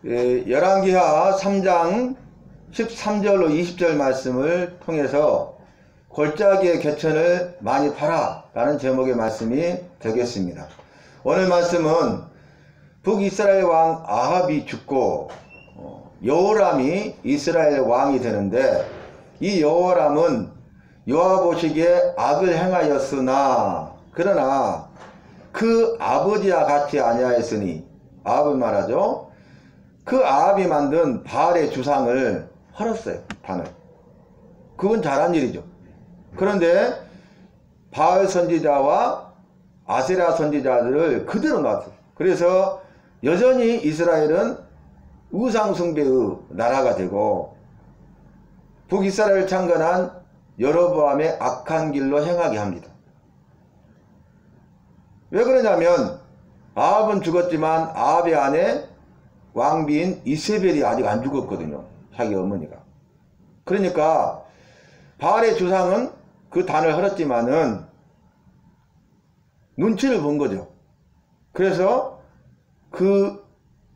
열왕기하 3장 13절로 20절 말씀을 통해서 골짜기의 개천을 많이 파라 라는 제목의 말씀이 되겠습니다. 오늘 말씀은 북이스라엘 왕 아합이 죽고 여호람이 이스라엘 왕이 되는데, 이 여호람은 여호와 보시기에 악을 행하였으나 그러나 그 아버지와 같이 아니하였으니, 아합은 말하죠. 그 아합이 만든 바알의 주상을 헐었어요. 단을. 그건 잘한 일이죠. 그런데 바알 선지자와 아세라 선지자들을 그대로 놨어요. 그래서 여전히 이스라엘은 우상숭배의 나라가 되고 북이스라엘을 창건한 여로보암의 악한 길로 행하게 합니다. 왜 그러냐면 아합은 죽었지만 아합의 아내 왕비인 이세벨이 아직 안 죽었거든요. 자기 어머니가. 그러니까 바알의 주상은 그 단을 헐었지만은 눈치를 본 거죠. 그래서 그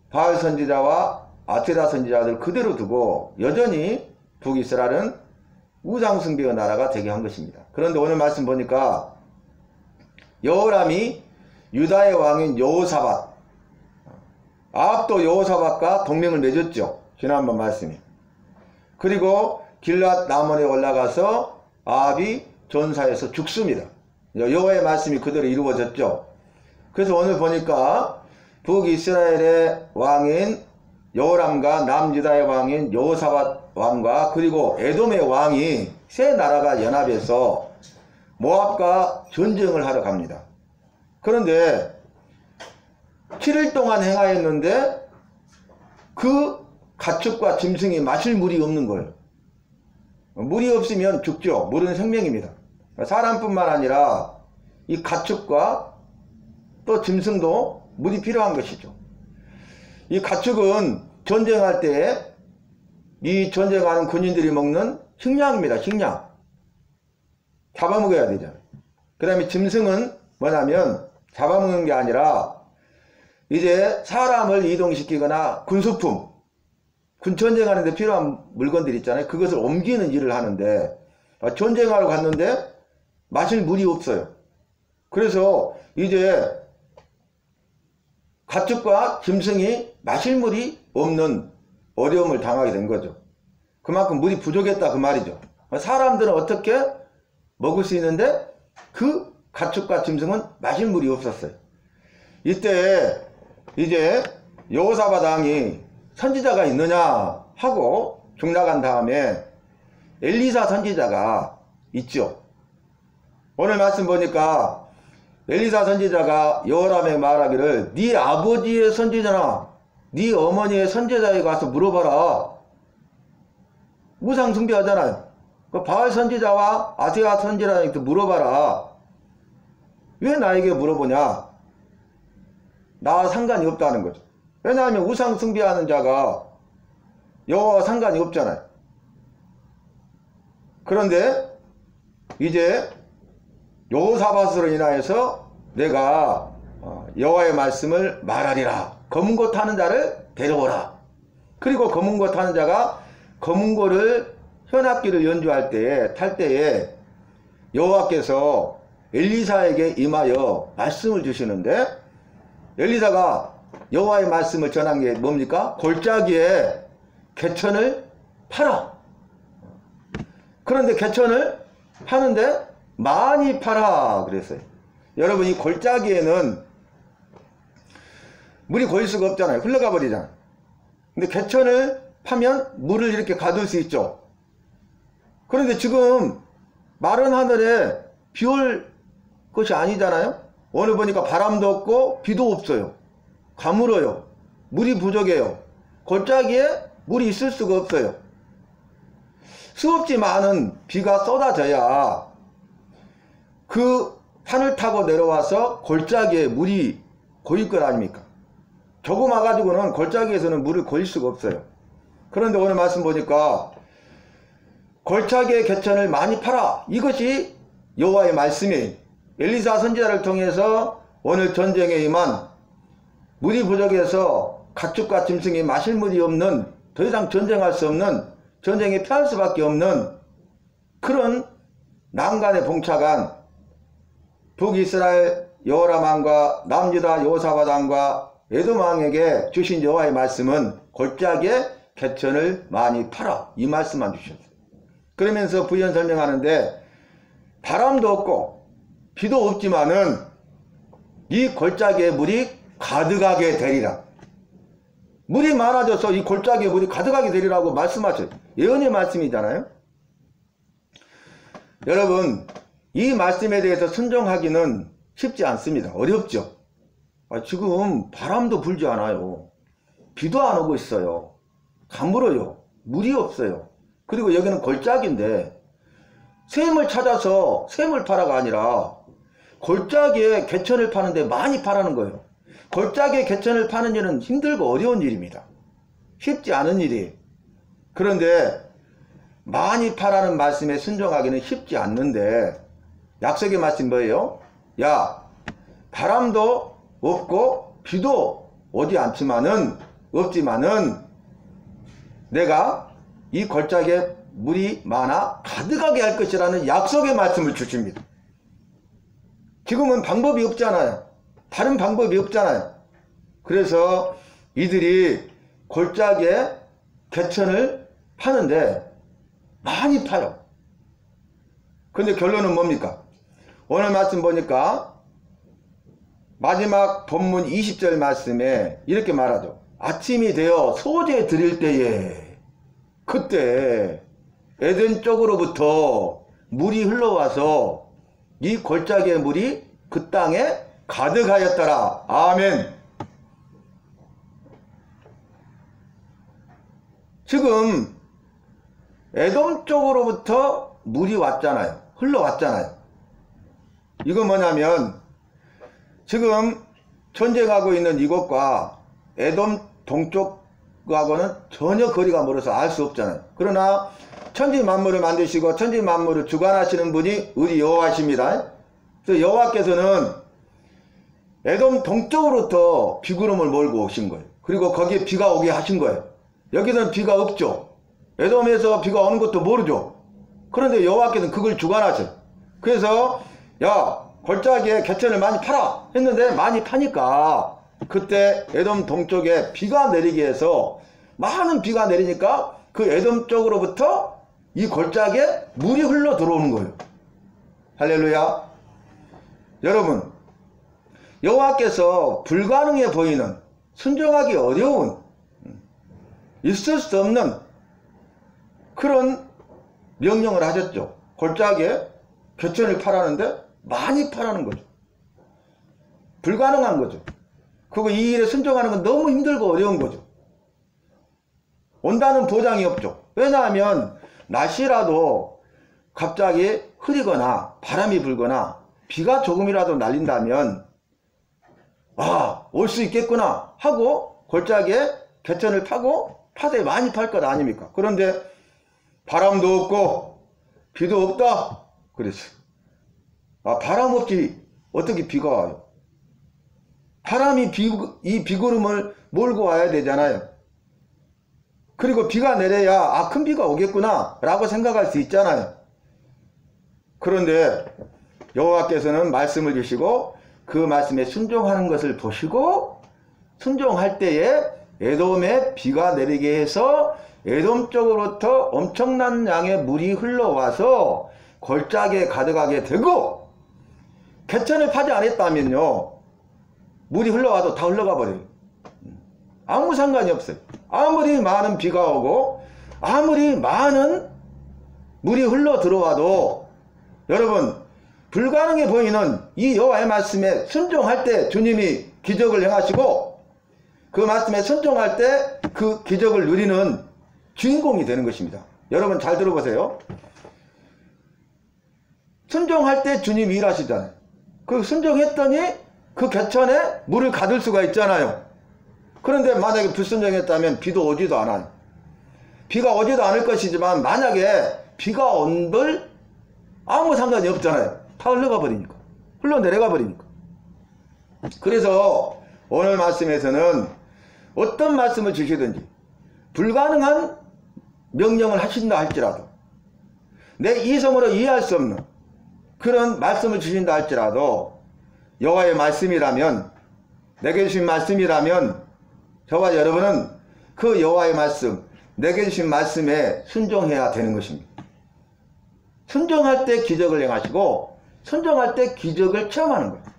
바알 선지자와 아세라 선지자들 그대로 두고 여전히 북이스라엘은 우상숭배의 나라가 되게 한 것입니다. 그런데 오늘 말씀 보니까 여호람이 유다의 왕인 여호사밧, 아합도 여호사밧과 동맹을 맺었죠. 지난번 말씀이. 그리고 길랏 라몬에 올라가서 아합이 전사해서 죽습니다. 여호와의 말씀이 그대로 이루어졌죠. 그래서 오늘 보니까 북이스라엘의 왕인 여호람과 남유다의 왕인 여호사밧 왕과 그리고 에돔의 왕이 세 나라가 연합해서 모압과 전쟁을 하러 갑니다. 그런데 7일 동안 행하였는데 그 가축과 짐승이 마실 물이 없는 거예요. 물이 없으면 죽죠. 물은 생명입니다. 사람뿐만 아니라 이 가축과 또 짐승도 물이 필요한 것이죠. 이 가축은 전쟁할 때 이 전쟁하는 군인들이 먹는 식량입니다. 식량. 잡아먹어야 되잖아요. 그 다음에 짐승은 뭐냐면 잡아먹는 게 아니라 이제 사람을 이동시키거나 군수품, 군전쟁하는 데 필요한 물건들 있잖아요. 그것을 옮기는 일을 하는데 전쟁하러 갔는데 마실 물이 없어요. 그래서 이제 가축과 짐승이 마실 물이 없는 어려움을 당하게 된 거죠. 그만큼 물이 부족했다 그 말이죠. 사람들은 어떻게 먹을 수 있는데 그 가축과 짐승은 마실 물이 없었어요. 이때 이제 여호사밧 왕이 선지자가 있느냐 하고 죽나간 다음에 엘리사 선지자가 있죠. 오늘 말씀 보니까 엘리사 선지자가 여호람에게 말하기를 네 아버지의 선지자나 네 어머니의 선지자에 가서 물어봐라. 우상 숭배하잖아요. 그 바알 선지자와 아세라 선지자에게 물어봐라. 왜 나에게 물어보냐? 나와 상관이 없다는 거죠. 왜냐하면 우상 숭배하는 자가 여호와와 상관이 없잖아요. 그런데 이제 여호사밧으로 인하여서 내가 여호와의 말씀을 말하리라. 검은고 타는 자를 데려오라. 그리고 검은고 타는 자가 검은고를 현악기를 연주할 때에 탈 때에 여호와께서 엘리사에게 임하여 말씀을 주시는데, 엘리사가 여호와의 말씀을 전한 게 뭡니까? 골짜기에 개천을 팔아. 그런데 개천을 파는데 많이 팔아 그랬어요. 여러분, 이 골짜기에는 물이 고일 수가 없잖아요. 흘러가 버리잖아요. 근데 개천을 파면 물을 이렇게 가둘 수 있죠. 그런데 지금 마른 하늘에 비 올 것이 아니잖아요. 오늘 보니까 바람도 없고 비도 없어요. 가물어요. 물이 부족해요. 골짜기에 물이 있을 수가 없어요. 수없이 많은 비가 쏟아져야 그 산을 타고 내려와서 골짜기에 물이 고일 것 아닙니까? 조금 와가지고는 골짜기에서는 물을 고일 수가 없어요. 그런데 오늘 말씀 보니까 골짜기의 개천을 많이 팔아. 이것이 여호와의 말씀이 엘리사 선지자를 통해서 오늘 전쟁에 임한 물이 부족해서 가축과 짐승이 마실 물이 없는, 더 이상 전쟁할 수 없는, 전쟁에 피할 수밖에 없는 그런 난간에 봉착한 북이스라엘 여호람 왕과 남유다 여호사밧 왕과 에돔 왕에게 주신 여호와의 말씀은 골짜기에 개천을 많이 팔아, 이 말씀만 주셨어요. 그러면서 부연 설명하는데 바람도 없고 비도 없지만은 이 골짜기에 물이 가득하게 되리라. 물이 많아져서 이 골짜기에 물이 가득하게 되리라고 말씀하셔요. 예언의 말씀이잖아요. 여러분, 이 말씀에 대해서 순종하기는 쉽지 않습니다. 어렵죠. 지금 바람도 불지 않아요. 비도 안 오고 있어요. 가물어요. 물이 없어요. 그리고 여기는 골짜기인데 샘을 찾아서 샘을 파라가 아니라 골짜기에 개천을 파는데 많이 파라는 거예요. 골짜기에 개천을 파는 일은 힘들고 어려운 일입니다. 쉽지 않은 일이에요. 그런데 많이 파라는 말씀에 순종하기는 쉽지 않는데 약속의 말씀 뭐예요? 야, 바람도 없고 비도 오지 않지만은 없지만은 내가 이 골짜기에 물이 많아 가득하게 할 것이라는 약속의 말씀을 주십니다. 지금은 방법이 없잖아요. 다른 방법이 없잖아요. 그래서 이들이 골짜기에 개천을 파는데 많이 파요. 근데 결론은 뭡니까? 오늘 말씀 보니까 마지막 본문 20절 말씀에 이렇게 말하죠. 아침이 되어 소재 드릴 때에, 그때 에덴 쪽으로부터 물이 흘러와서 이 골짜기의 물이 그 땅에 가득하였더라. 아멘. 지금 에돔 쪽으로부터 물이 왔잖아요. 흘러왔잖아요. 이건 뭐냐면 지금 전쟁하고 있는 이곳과 에돔 동쪽하고는 전혀 거리가 멀어서 알 수 없잖아요. 그러나 천지 만물을 만드시고 천지 만물을 주관하시는 분이 우리 여호와십니다. 그래서 여호와께서는 에돔 동쪽으로부터 비구름을 몰고 오신 거예요. 그리고 거기에 비가 오게 하신 거예요. 여기는 비가 없죠. 에돔에서 비가 오는 것도 모르죠. 그런데 여호와께서는 그걸 주관하셔요. 그래서 야, 골짜기에 개천을 많이 팔아 했는데 많이 파니까 그때 에돔 동쪽에 비가 내리게 해서 많은 비가 내리니까 그 에돔 쪽으로부터 이 골짜기에 물이 흘러 들어오는 거예요. 할렐루야. 여러분, 여호와께서 불가능해 보이는, 순종하기 어려운, 있을 수 없는 그런 명령을 하셨죠. 골짜기에 개천을 파라는데 많이 파라는 거죠. 불가능한 거죠. 그리고 이 일에 순종하는 건 너무 힘들고 어려운 거죠. 온다는 보장이 없죠. 왜냐하면 날씨라도 갑자기 흐리거나 바람이 불거나 비가 조금이라도 날린다면 올 수 있겠구나 하고 골짜기에 개천을 파되 많이 팔 것 아닙니까? 그런데 바람도 없고 비도 없다 그랬어요. 바람 없이 어떻게 비가 와요? 바람이 이 비구름을 몰고 와야 되잖아요. 그리고 비가 내려야 큰 비가 오겠구나 라고 생각할 수 있잖아요. 그런데 여호와께서는 말씀을 주시고 그 말씀에 순종하는 것을 보시고 순종할 때에 에돔에 비가 내리게 해서 에돔 쪽으로부터 엄청난 양의 물이 흘러와서 골짜기에 가득하게 되고, 개천을 파지 않았다면요 물이 흘러와도 다 흘러가 버려요. 아무 상관이 없어요. 아무리 많은 비가 오고 아무리 많은 물이 흘러 들어와도 여러분, 불가능해 보이는 이 여호와의 말씀에 순종할 때 주님이 기적을 행하시고 그 말씀에 순종할 때 그 기적을 누리는 주인공이 되는 것입니다. 여러분 잘 들어보세요. 순종할 때 주님이 일하시잖아요. 그 순종했더니 그 개천에 물을 가둘 수가 있잖아요. 그런데 만약에 불순종했다면 비도 오지도 않아요. 비가 오지도 않을 것이지만 만약에 비가 온들 아무 상관이 없잖아요. 다 흘러가 버리니까, 흘러내려가 버리니까. 그래서 오늘 말씀에서는 어떤 말씀을 주시든지 불가능한 명령을 하신다 할지라도, 내 이성으로 이해할 수 없는 그런 말씀을 주신다 할지라도 여호와의 말씀이라면, 내게 주신 말씀이라면 저와 여러분은 그 여호와의 말씀, 내게 주신 말씀에 순종해야 되는 것입니다. 순종할 때 기적을 행하시고 순종할 때 기적을 체험하는 거예요.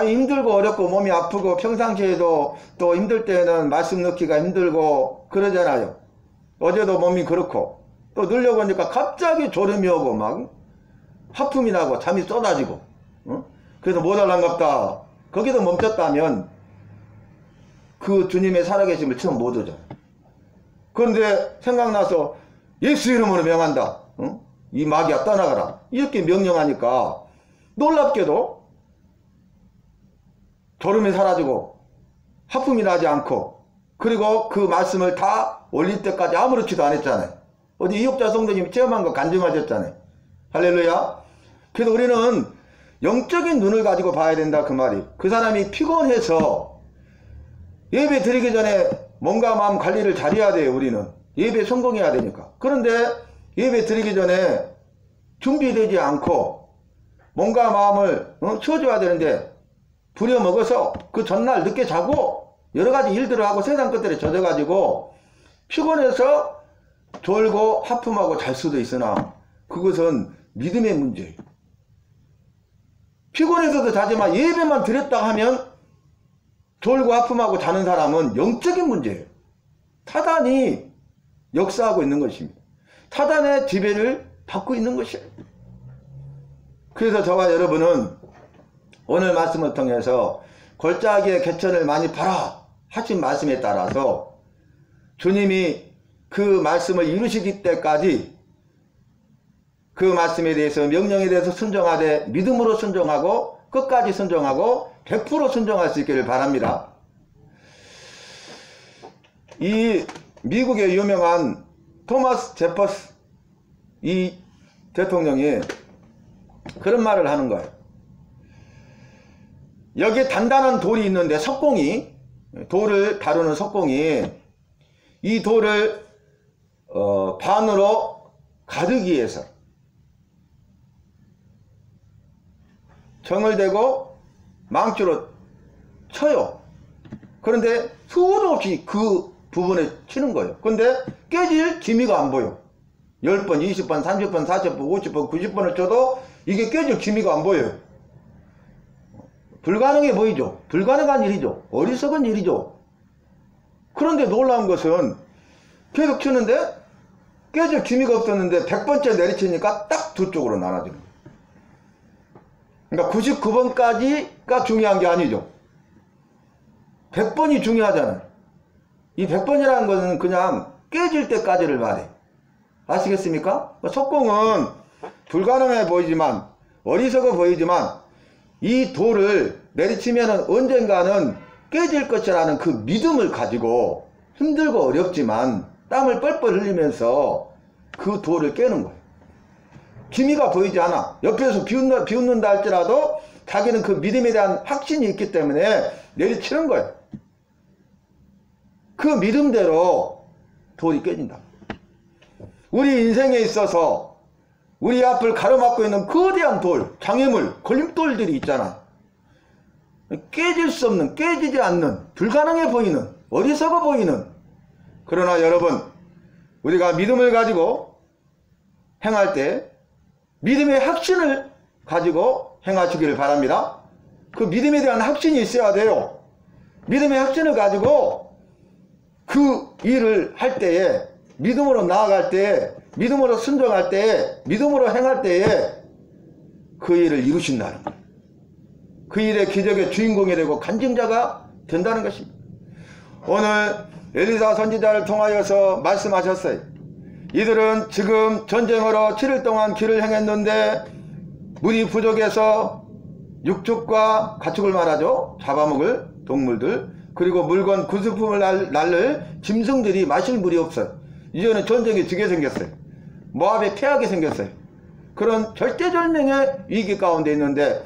힘들고 어렵고 몸이 아프고 평상시에도 또 힘들 때는 말씀 넣기가 힘들고 그러잖아요. 어제도 몸이 그렇고 또 누려고 하니까 갑자기 졸음이 오고 막 하품이 나고 잠이 쏟아지고, 그래서 못할란갑다. 거기서 멈췄다면 그 주님의 살아계심을 처음 못 오죠. 그런데 생각나서 예수 이름으로 명한다. 이 마귀야 떠나가라. 이렇게 명령하니까 놀랍게도 졸음이 사라지고 하품이 나지 않고, 그리고 그 말씀을 다 올릴 때까지 아무렇지도 않았잖아요. 어디 이옥자 성도님이 체험한 거 간증하셨잖아요. 할렐루야. 그래서 우리는 영적인 눈을 가지고 봐야 된다, 그 말이. 그 사람이 피곤해서 예배 드리기 전에 몸과 마음 관리를 잘해야 돼요. 우리는 예배 성공해야 되니까. 그런데 예배 드리기 전에 준비되지 않고 몸과 마음을 치워줘야 되는데 부려먹어서 그 전날 늦게 자고 여러가지 일들을 하고 세상 것들에 젖어가지고 피곤해서 졸고 하품하고 잘 수도 있으나 그것은 믿음의 문제예요. 피곤해서도 자지만 예배만 드렸다 하면 졸고 하품하고 자는 사람은 영적인 문제예요. 타단이 역사하고 있는 것입니다. 타단의 지배를 받고 있는 것이에요. 그래서 저와 여러분은 오늘 말씀을 통해서 골짜기의 개천을 많이 봐라 하신 말씀에 따라서 주님이 그 말씀을 이루시기 때까지 그 말씀에 대해서, 명령에 대해서 순종하되 믿음으로 순종하고 끝까지 순종하고 100% 순종할 수 있기를 바랍니다. 이 미국의 유명한 토마스 제퍼스 이 대통령이 그런 말을 하는 거예요. 여기에 단단한 돌이 있는데, 석공이, 돌을 다루는 석공이 이 돌을 반으로 가르기 위해서 정을 대고 망치로 쳐요. 그런데 수도 없이 그 부분에 치는 거예요. 그런데 깨질 기미가 안 보여. 10번, 20번, 30번, 40번, 50번, 90번을 쳐도 이게 깨질 기미가 안 보여요. 불가능해 보이죠. 불가능한 일이죠. 어리석은 일이죠. 그런데 놀라운 것은 계속 치는데 깨질 기미가 없었는데 100번째 내리치니까 딱 두 쪽으로 나눠지는 거예요. 그러니까 99번까지가 중요한 게 아니죠. 100번이 중요하잖아요. 이 100번이라는 것은 그냥 깨질 때까지를 말해. 아시겠습니까? 석공은 불가능해 보이지만, 어리석어 보이지만 이 돌을 내리치면 언젠가는 깨질 것이라는 그 믿음을 가지고 힘들고 어렵지만 땀을 뻘뻘 흘리면서 그 돌을 깨는 거예요. 기미가 보이지 않아. 옆에서 비웃는다 할지라도 자기는 그 믿음에 대한 확신이 있기 때문에 내리치는 거예요. 그 믿음대로 돌이 깨진다. 우리 인생에 있어서 우리 앞을 가로막고 있는 거대한 돌, 장애물, 걸림돌들이 있잖아. 깨질 수 없는, 깨지지 않는, 불가능해 보이는, 어리석어 보이는. 그러나 여러분, 우리가 믿음을 가지고 행할 때 믿음의 확신을 가지고 행하시기를 바랍니다. 그 믿음에 대한 확신이 있어야 돼요. 믿음의 확신을 가지고 그 일을 할 때에, 믿음으로 나아갈 때에, 믿음으로 순종할 때에, 믿음으로 행할 때에 그 일을 이루신다는 거예요. 그 일의 기적의 주인공이 되고 간증자가 된다는 것입니다. 오늘 엘리사 선지자를 통하여서 말씀하셨어요. 이들은 지금 전쟁으로 7일 동안 길을 행했는데 물이 부족해서 육축과 가축을 말하죠. 잡아먹을 동물들, 그리고 물건 구슬품을 날를 짐승들이 마실 물이 없어요. 이제는 전쟁이 지게 생겼어요. 모압에 패하게 생겼어요. 그런 절대절명의 위기 가운데 있는데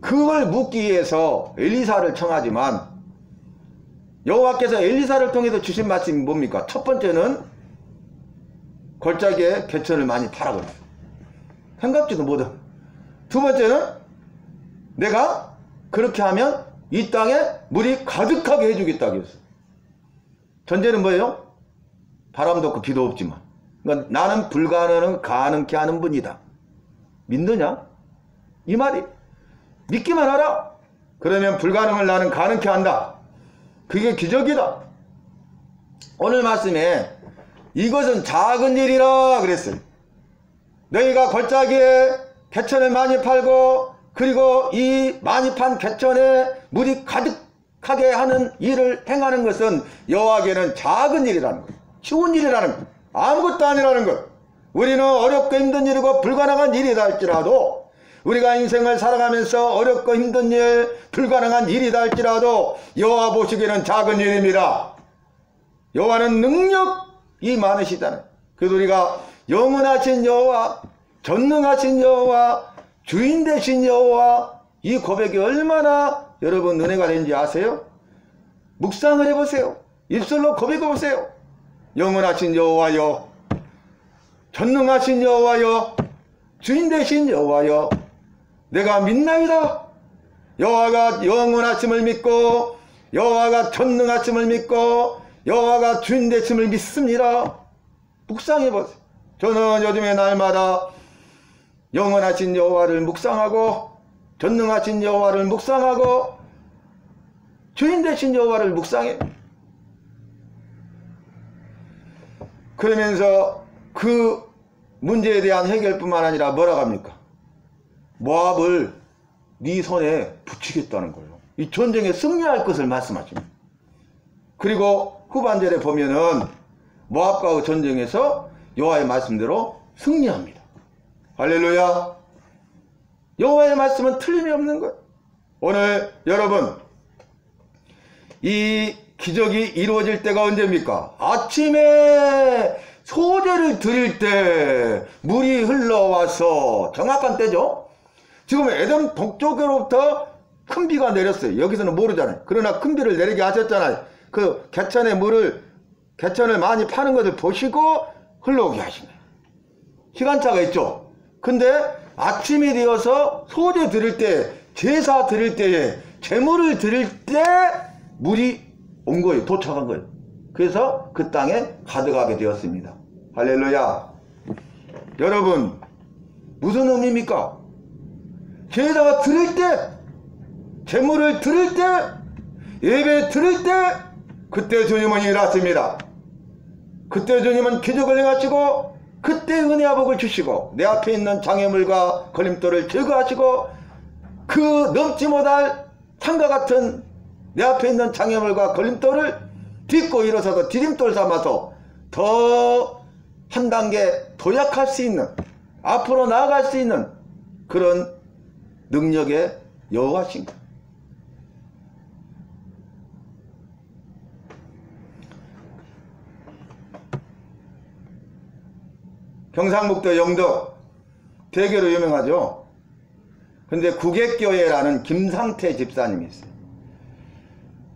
그걸 묻기 위해서 엘리사를 청하지만 여호와께서 엘리사를 통해서 주신 말씀이 뭡니까? 첫 번째는 골짜기에 개천을 많이 파라 그랬어요. 생각지도 못해. 두 번째는 내가 그렇게 하면 이 땅에 물이 가득하게 해주겠다고 했어요. 전제는 뭐예요? 바람도 없고 비도 없지만. 그러니까 나는 불가능은 가능케 하는 분이다. 믿느냐? 이 말이. 믿기만 하라. 그러면 불가능을 나는 가능케 한다. 그게 기적이다. 오늘 말씀에 이것은 작은 일이라 그랬어요. 너희가 골짜기에 개천을 많이 팔고 그리고 이 많이 판 개천에 물이 가득하게 하는 일을 행하는 것은 여호와께는 작은 일이라는 것, 쉬운 일이라는 것, 아무것도 아니라는 것. 우리는 어렵고 힘든 일이고 불가능한 일이다 할지라도, 우리가 인생을 살아가면서 어렵고 힘든 일, 불가능한 일이다 할지라도 여호와 보시기에는 작은 일입니다. 여호와는 능력이 많으시잖아요. 그래서 우리가 영원하신 여호와, 전능하신 여호와, 주인 되신 여호와, 이 고백이 얼마나 여러분 은혜가 되는지 아세요? 묵상을 해보세요. 입술로 고백해보세요. 영원하신 여호와여, 전능하신 여호와여, 주인 되신 여호와여, 내가 믿나이다. 여호와가 영원하심을 믿고 여호와가 전능하심을 믿고 여호와가 주인 되심을 믿습니다. 묵상해보세요. 저는 요즘에 날마다 영원하신 여호와를 묵상하고 전능하신 여호와를 묵상하고 주인 되신 여호와를 묵상해. 그러면서 그 문제에 대한 해결뿐만 아니라 뭐라고 합니까? 모압을 네 손에 붙이겠다는 거예요. 이 전쟁에 승리할 것을 말씀하십니다. 그리고 후반절에 보면은 모압과의 전쟁에서 여호와의 말씀대로 승리합니다. 할렐루야. 여호와의 말씀은 틀림이 없는 거예요. 오늘 여러분, 이 기적이 이루어질 때가 언제입니까? 아침에 소제를 드릴 때 물이 흘러와서 정확한 때죠. 지금 에덴 동쪽으로부터 큰 비가 내렸어요. 여기서는 모르잖아요. 그러나 큰 비를 내리게 하셨잖아요. 그 개천의 물을, 개천을 많이 파는 것을 보시고 흘러오게 하신 거예요. 시간차가 있죠. 근데 아침이 되어서 소제 드릴 때, 제사 드릴 때에, 제물을 드릴 때 물이 온 거예요. 도착한 거예요. 그래서 그 땅에 가득하게 되었습니다. 할렐루야. 여러분, 무슨 의미입니까? 제사 드릴 때, 제물을 드릴 때, 예배 드릴 때, 그때 주님은 일하십니다. 그때 주님은 기적을 행하시고, 그때 은혜와 복을 주시고, 내 앞에 있는 장애물과 걸림돌을 제거하시고, 그 넘지 못할 산과 같은 내 앞에 있는 장애물과 걸림돌을 딛고 일어서서 디딤돌 삼아서 더 한 단계 도약할 수 있는, 앞으로 나아갈 수 있는 그런 능력의 여호와신 것. 경상북도 영덕 대교로 유명하죠. 근데 구객교회라는 김상태 집사님이 있어요.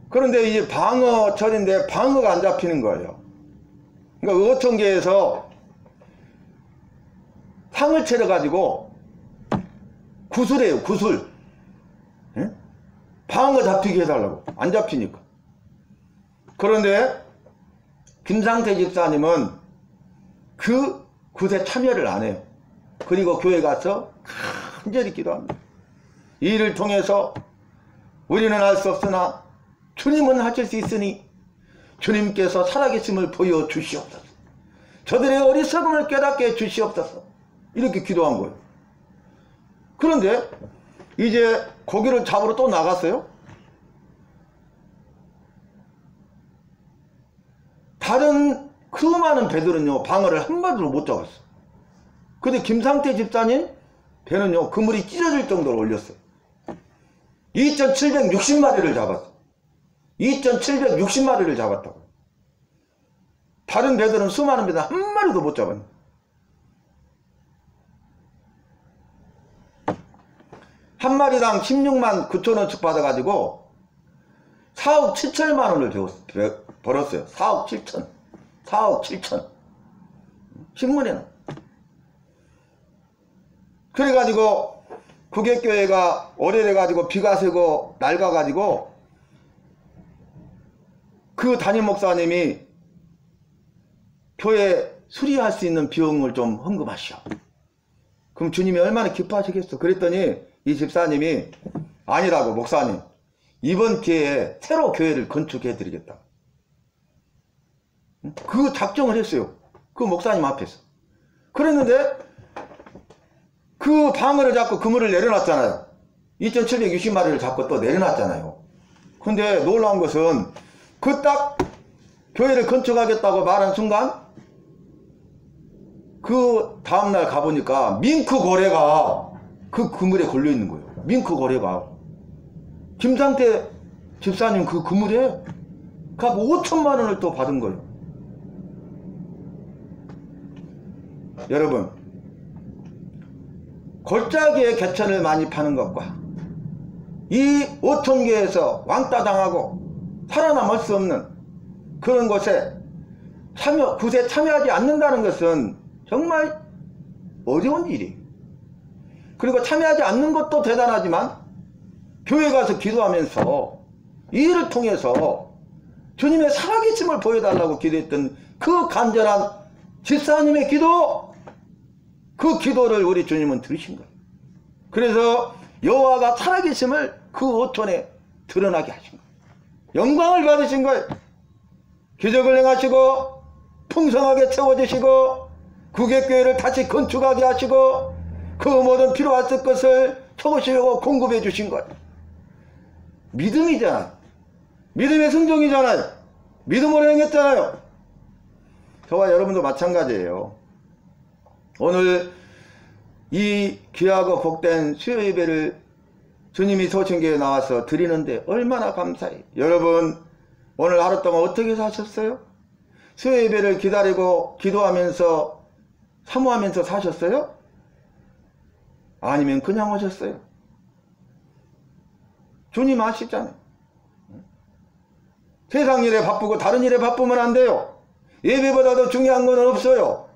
그런데 이제 방어철인데 방어가 안 잡히는 거예요. 그러니까 어촌계에서 상을 차려가지고 구슬해요. 구슬. 예? 방어 잡히게 해달라고. 안 잡히니까. 그런데 김상태 집사님은 그 굿에 참여를 안 해요. 그리고 교회 가서 간절히 기도합니다. 이 일을 통해서 우리는 알 수 없으나 주님은 하실 수 있으니 주님께서 살아계심을 보여주시옵소서. 저들의 어리석음을 깨닫게 해주시옵소서. 이렇게 기도한 거예요. 그런데 이제 고기를 잡으러 또 나갔어요. 다른 그 많은 배들은요, 방어를 한 마리도 못 잡았어. 근데 김상태 집사님 배는요, 그물이 찢어질 정도로 올렸어요. 2,760마리를 잡았어. 2,760마리를 잡았다고. 다른 배들은 수많은 배들 한 마리도 못 잡았네. 한 마리당 16만 9천 원씩 받아가지고 4억 7천만 원을 벌었어요. 4억 7천. 4억 7천. 신문에는. 그래가지고 구객교회가 오래돼가지고 비가 새고 낡아가지고 그 담임 목사님이 교회 수리할 수 있는 비용을 좀 헌금하시오. 그럼 주님이 얼마나 기뻐하시겠어. 그랬더니 이 집사님이 아니라고, 목사님 이번 기회에 새로 교회를 건축해 드리겠다. 그 작정을 했어요. 그 목사님 앞에서. 그랬는데 그 방어를 잡고 그물을 내려놨잖아요. 2760마리를 잡고 또 내려놨잖아요. 근데 놀라운 것은 그 딱 교회를 건축하겠다고 말한 순간 그 다음날 가보니까 밍크 고래가 그 그물에 걸려 있는 거예요. 밍크 고래가. 김상태 집사님 그 그물에 각 5천만 원을 또 받은 거예요. 여러분, 골짜기에 개천을 많이 파는 것과 이 5천개에서 왕따 당하고 살아남을 수 없는 그런 곳에 굿에 참여하지 않는다는 것은 정말 어려운 일이에요. 그리고 참여하지 않는 것도 대단하지만 교회 가서 기도하면서 이 일을 통해서 주님의 살아계심을 보여달라고 기도했던 그 간절한 집사님의 기도, 그 기도를 우리 주님은 들으신 거예요. 그래서 여호와가 살아계심을 그 5촌에 드러나게 하신 거예요. 영광을 받으신 거예요. 기적을 행하시고 풍성하게 채워주시고 구객교회를 다시 건축하게 하시고 그 모든 필요했을 것을 채우시려고 공급해 주신 거예요. 믿음이잖아요. 믿음의 성종이잖아요. 믿음으로 행했잖아요. 저와 여러분도 마찬가지예요. 오늘 이 귀하고 복된 수요 예배를 주님이 소천교회에 나와서 드리는데 얼마나 감사해요. 여러분 오늘 하루 동안 어떻게 사셨어요? 수요 예배를 기다리고 기도하면서 사모하면서 사셨어요? 아니면 그냥 오셨어요? 주님 아시잖아요. 세상 일에 바쁘고 다른 일에 바쁘면 안 돼요. 예배보다도 중요한 건 없어요.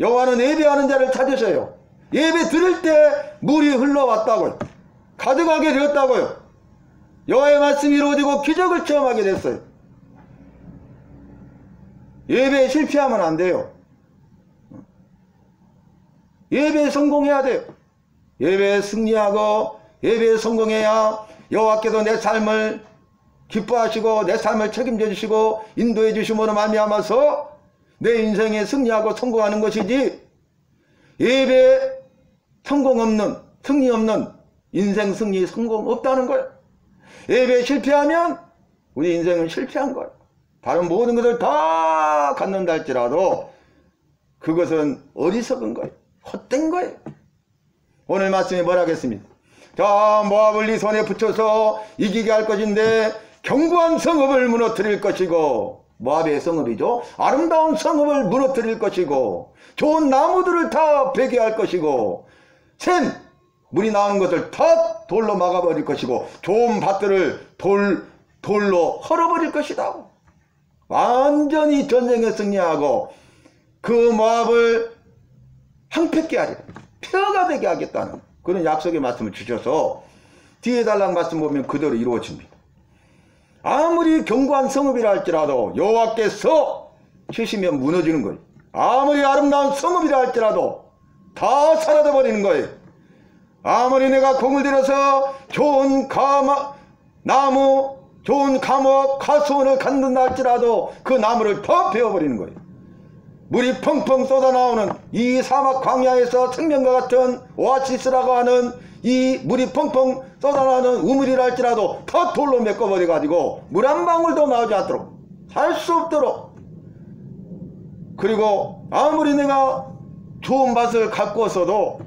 여호와는 예배하는 자를 찾으셔요. 예배 드릴 때 물이 흘러왔다고요. 가져가게 되었다고요. 여호와의 말씀이 이루어지고 기적을 체험하게 됐어요. 예배에 실패하면 안 돼요. 예배에 성공해야 돼요. 예배에 승리하고 예배에 성공해야 여호와께서 내 삶을 기뻐하시고 내 삶을 책임져 주시고 인도해 주심으로 말미암아서 내 인생에 승리하고 성공하는 것이지, 예배에 성공 없는, 승리 없는 인생 승리 성공 없다는 거예요. 예배에 실패하면 우리 인생은 실패한 거예요. 다른 모든 것을 다 갖는다 할지라도 그것은 어리석은 거예요. 헛된 거예요. 오늘 말씀이 뭐라 하겠습니까? 자, 모압을 네 손에 붙여서 이기게 할 것인데 견고한 성읍을 무너뜨릴 것이고, 모압의 성읍이죠. 아름다운 성읍을 무너뜨릴 것이고, 좋은 나무들을 다 베게 할 것이고, 샘, 물이 나오는 것을 다 돌로 막아버릴 것이고, 좋은 밭들을 돌로 헐어버릴 것이다. 완전히 전쟁에 승리하고 그 모압을 황폐케 하리라, 폐허가 되게 하겠다는 그런 약속의 말씀을 주셔서 뒤에 달랑 말씀 보면 그대로 이루어집니다. 아무리 견고한 성읍이라 할지라도 여호와께서 치시면 무너지는 거예요. 아무리 아름다운 성읍이라 할지라도 다 사라져 버리는 거예요. 아무리 내가 공을 들여서 좋은 나무, 좋은 감옥, 가수원을 갖는다 할지라도 그 나무를 더 베어버리는 거예요. 물이 펑펑 쏟아나오는 이 사막 광야에서 생명과 같은 오아시스라고 하는 이 물이 펑펑 쏟아나오는 우물이라 할지라도 다 돌로 메꿔버려 가지고 물 한 방울도 나오지 않도록, 살 수 없도록, 그리고 아무리 내가 좋은 밭을 가꾸었어도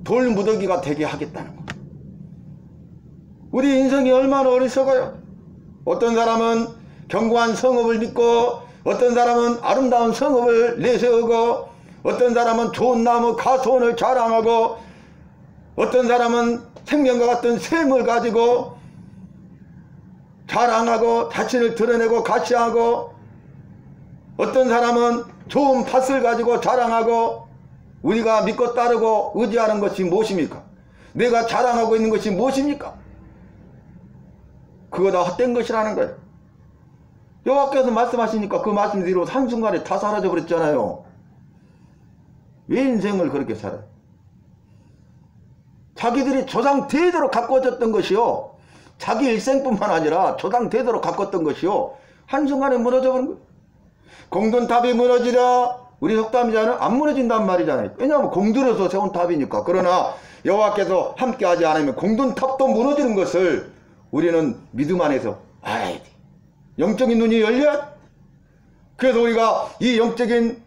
돌 무더기가 되게 하겠다는 거. 우리 인생이 얼마나 어리석어요. 어떤 사람은 견고한 성읍을 믿고, 어떤 사람은 아름다운 성읍을 내세우고, 어떤 사람은 좋은 나무 가수원을 자랑하고, 어떤 사람은 생명과 같은 샘을 가지고 자랑하고 자신을 드러내고 가시하고, 어떤 사람은 좋은 밭을 가지고 자랑하고, 우리가 믿고 따르고 의지하는 것이 무엇입니까? 내가 자랑하고 있는 것이 무엇입니까? 그거 다 헛된 것이라는 거예요. 여호와께서 말씀하시니까 그 말씀대로 한순간에 다 사라져 버렸잖아요. 왜 인생을 그렇게 살아요? 자기들이 조상 대대로 가꿔졌던 것이요, 자기 일생뿐만 아니라 조상 대대로 가꿨던 것이요, 한순간에 무너져 버린 거예요. 공든탑이 무너지라, 우리 속담이잖아요. 안 무너진단 말이잖아요. 왜냐하면 공들여서 세운 탑이니까. 그러나 여호와께서 함께하지 않으면 공든탑도 무너지는 것을 우리는 믿음 안에서 알아야 돼. 영적인 눈이 열려야. 그래서 우리가 이 영적인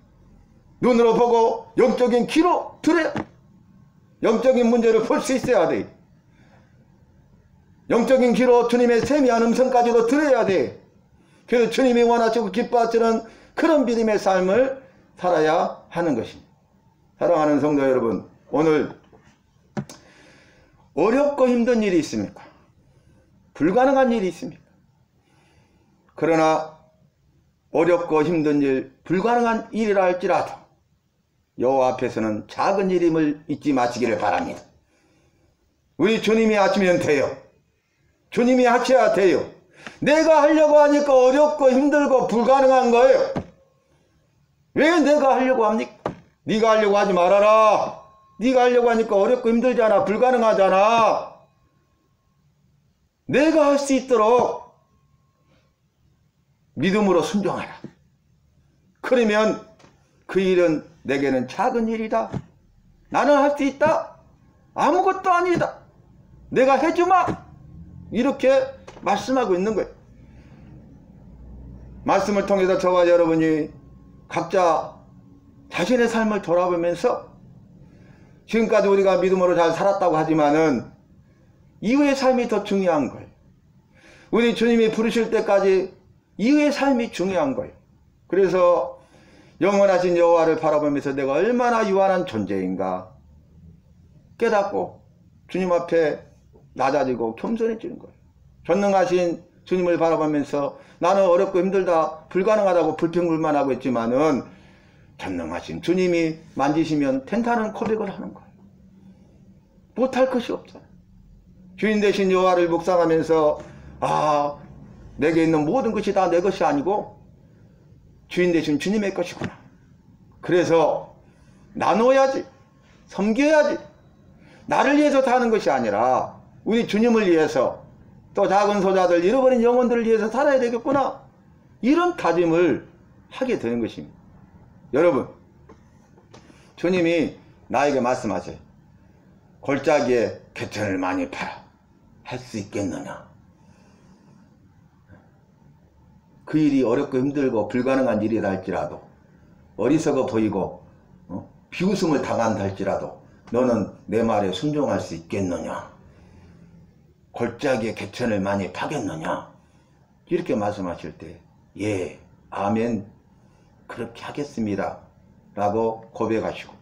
눈으로 보고 영적인 귀로 들어야, 영적인 문제를 볼 수 있어야 돼. 영적인 귀로 주님의 세미한 음성까지도 들어야 돼. 그래서 주님이 원하시고 기뻐하시는 그런 믿음의 삶을 살아야 하는 것입니다. 사랑하는 성도 여러분, 오늘 어렵고 힘든 일이 있습니까? 불가능한 일이 있습니까? 그러나 어렵고 힘든 일, 불가능한 일이라 할지라도 여호와 앞에서는 작은 일임을 잊지 마시기를 바랍니다. 우리 주님이 하시면 돼요. 주님이 하셔야 돼요. 내가 하려고 하니까 어렵고 힘들고 불가능한 거예요. 왜 내가 하려고 합니까? 네가 하려고 하지 말아라. 네가 하려고 하니까 어렵고 힘들잖아. 불가능하잖아. 내가 할 수 있도록 믿음으로 순종하라. 그러면 그 일은 내게는 작은 일이다. 나는 할 수 있다. 아무것도 아니다. 내가 해주마. 이렇게 말씀하고 있는 거예요. 말씀을 통해서 저와 여러분이 각자 자신의 삶을 돌아보면서, 지금까지 우리가 믿음으로 잘 살았다고 하지만은 이후의 삶이 더 중요한 거예요. 우리 주님이 부르실 때까지 이후의 삶이 중요한 거예요. 그래서 영원하신 여호와를 바라보면서 내가 얼마나 유한한 존재인가 깨닫고 주님 앞에 낮아지고 겸손해지는 거예요. 전능하신 주님을 바라보면서 나는 어렵고 힘들다, 불가능하다고 불평불만하고 있지만은 전능하신 주님이 만지시면 된다는 고백을 하는 거예요. 못할 것이 없어요. 주인 되신 여호와를 묵상하면서, 아, 내게 있는 모든 것이 다 내 것이 아니고 주인 되신 주님의 것이구나. 그래서 나눠야지, 섬겨야지. 나를 위해서 사는 것이 아니라 우리 주님을 위해서, 또 작은 소자들, 잃어버린 영혼들을 위해서 살아야 되겠구나. 이런 다짐을 하게 되는 것입니다. 여러분, 주님이 나에게 말씀하세요. 골짜기에 개천을 많이 팔아. 할 수 있겠느냐? 그 일이 어렵고 힘들고 불가능한 일이라 할지라도, 어리석어 보이고 비웃음을 당한다 할지라도 너는 내 말에 순종할 수 있겠느냐? 골짜기에 개천을 많이 파겠느냐? 이렇게 말씀하실 때, 예, 아멘, 그렇게 하겠습니다 라고 고백하시고,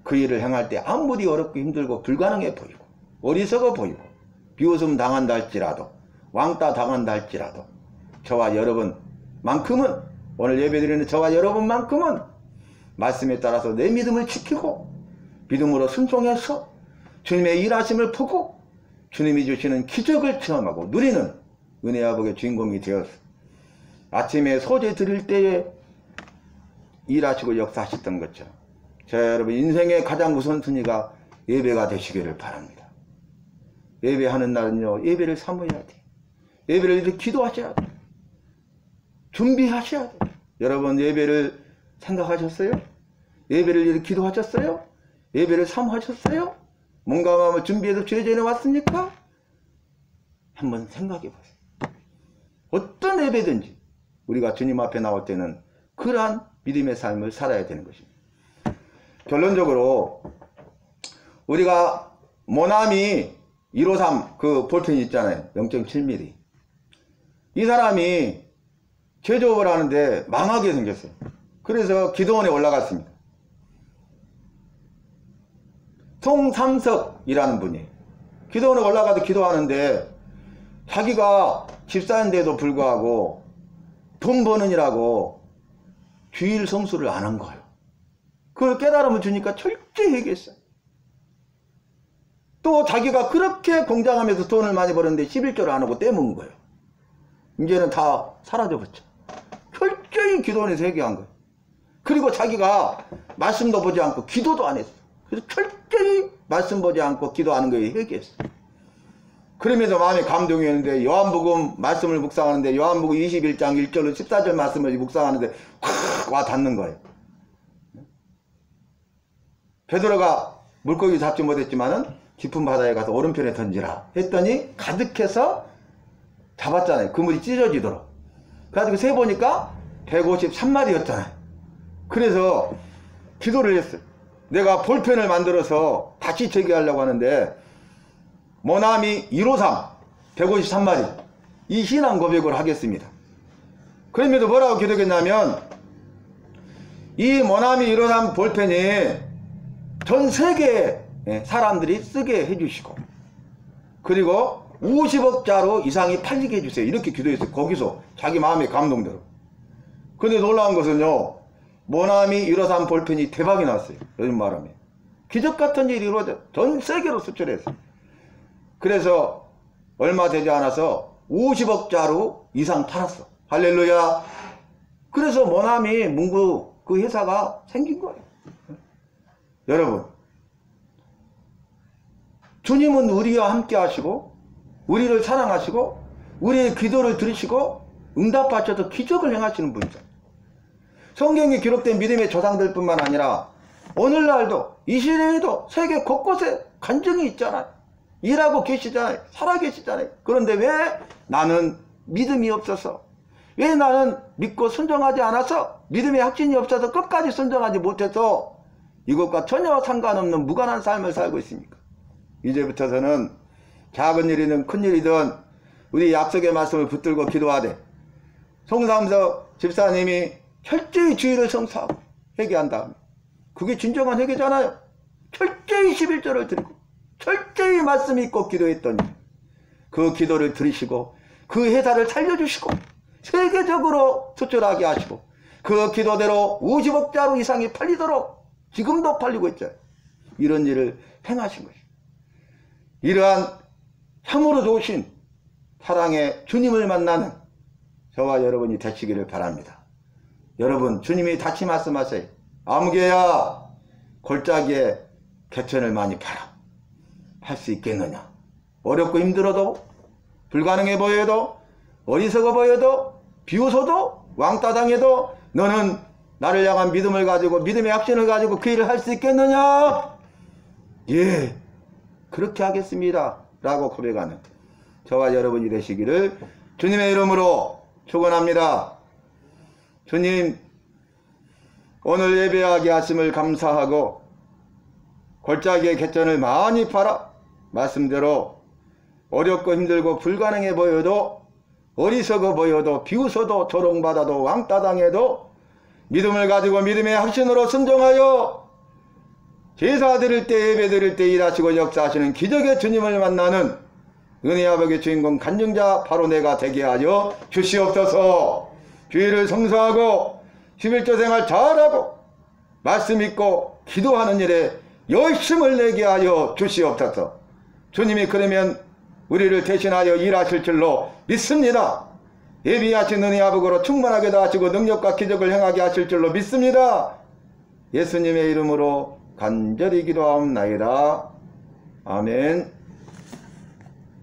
그 일을 행할 때 아무리 어렵고 힘들고 불가능해 보이고 어리석어 보이고 비웃음 당한다 할지라도, 왕따 당한다 할지라도, 저와 여러분만큼은, 오늘 예배드리는 저와 여러분만큼은 말씀에 따라서 내 믿음을 지키고 믿음으로 순종해서 주님의 일하심을 보고 주님이 주시는 기적을 체험하고 누리는 은혜와 복의 주인공이 되어서 아침에 소재 드릴 때에 일하시고 역사하셨던 것처럼 저 여러분 인생의 가장 우선순위가 예배가 되시기를 바랍니다. 예배하는 날은요, 예배를 사모해야 돼. 예배를 이렇게 기도하셔야 돼. 준비하셔야 돼. 여러분 예배를 생각하셨어요? 예배를 이렇게 기도하셨어요? 예배를 사모하셨어요? 뭔가 마음을 준비해서 주의 전에 왔습니까? 한번 생각해 보세요. 어떤 예배든지 우리가 주님 앞에 나올 때는 그러한 믿음의 삶을 살아야 되는 것입니다. 결론적으로 우리가 모나미 153 그 볼펜이 있잖아요. 0.7mm. 이 사람이 제조업을 하는데 망하게 생겼어요. 그래서 기도원에 올라갔습니다. 송삼석이라는 분이 기도원에 올라가서 기도하는데 자기가 집사인데도 불구하고 돈 버느니라고 주일 성수를 안 한 거예요. 그걸 깨달음을 주니까 철저히 회개했어요. 또 자기가 그렇게 공장하면서 돈을 많이 벌었는데 11조를 안 하고 떼먹은 거예요. 이제는 다 사라져버렸죠. 철저히 기도원에서 회개한 거예요. 그리고 자기가 말씀도 보지 않고 기도도 안 했어요. 그래서 철저히 말씀 보지 않고 기도하는 거에 회개했어요. 그러면서 마음이 감동이었는데 요한복음 말씀을 묵상하는데 요한복음 21장 1절로 14절 말씀을 묵상하는데 확 와 닿는 거예요. 베드로가 물고기 잡지 못했지만은 깊은 바다에 가서 오른편에 던지라 했더니 가득해서 잡았잖아요. 그물이 찢어지도록. 그래가지고 세보니까 153마리였잖아요. 그래서 기도를 했어요. 내가 볼펜을 만들어서 다시 재개하려고 하는데 모나미 153 153마리 이 신앙 고백을 하겠습니다. 그러면서 뭐라고 기도했냐면 이 모나미 153 볼펜이 전 세계에 사람들이 쓰게 해주시고 그리고 50억 자로 이상이 팔리게 해주세요. 이렇게 기도했어요. 거기서 자기 마음에 감동대로. 근데 놀라운 것은요, 모나미 153 볼펜이 대박이 났어요. 요즘 말하면 기적같은 일이 이루어져 전 세계로 수출했어요. 그래서 얼마 되지 않아서 50억 자루 이상 팔았어. 할렐루야. 그래서 모나미 문구 그 회사가 생긴 거예요. 여러분, 주님은 우리와 함께 하시고 우리를 사랑하시고 우리의 기도를 들으시고 응답하셔서 기적을 행하시는 분이죠. 성경에 기록된 믿음의 조상들 뿐만 아니라 오늘날도 이 시대에도 세계 곳곳에 간증이 있잖아요. 일하고 계시잖아요. 살아 계시잖아요. 그런데 왜 나는 믿음이 없어서, 왜 나는 믿고 순종하지 않아서, 믿음의 확신이 없어서 끝까지 순종하지 못해서 이것과 전혀 상관없는 무관한 삶을 살고 있습니까? 이제부터서는 작은 일이든 큰 일이든 우리 약속의 말씀을 붙들고 기도하되 송삼석 집사님이 철저히 주의를 성사하고 회개한 다음에 그게 진정한 회개잖아요. 철저히 11절을 드리고 철저히 말씀 있고 기도했더니 그 기도를 들으시고 그 회사를 살려주시고 세계적으로 수출하게 하시고 그 기도대로 50억 자루 이상이 팔리도록 지금도 팔리고 있죠. 이런 일을 행하신 것입니다. 이러한 참으로 좋으신 사랑의 주님을 만나는 저와 여러분이 되시기를 바랍니다. 여러분, 주님이 다시 말씀하세요. 아무개야 골짜기에 개천을 많이 팔아. 할 수 있겠느냐? 어렵고 힘들어도, 불가능해 보여도, 어리석어 보여도, 비웃어도, 왕따 당해도 너는 나를 향한 믿음을 가지고 믿음의 확신을 가지고 그 일을 할 수 있겠느냐? 예, 그렇게 하겠습니다 라고 고백하는 저와 여러분이 되시기를 주님의 이름으로 축원합니다. 주님, 오늘 예배하게 하심을 감사하고 골짜기의 개천을 많이 팔아 말씀대로 어렵고 힘들고 불가능해 보여도, 어리석어 보여도, 비웃어도, 조롱받아도, 왕따당해도 믿음을 가지고 믿음의 확신으로 순종하여 제사 드릴 때, 예배 드릴 때 일하시고 역사하시는 기적의 주님을 만나는 은혜 아버지의 주인공 간증자 바로 내가 되게 하여 주시옵소서. 주의를 성사하고 11조 생활 잘하고 말씀 있고 기도하는 일에 열심을 내게 하여 주시옵소서. 주님이 그러면 우리를 대신하여 일하실 줄로 믿습니다. 예비하신 은혜 아버지로 충만하게 하시고 능력과 기적을 행하게 하실 줄로 믿습니다. 예수님의 이름으로 간절히 기도하옵나이다. 아멘.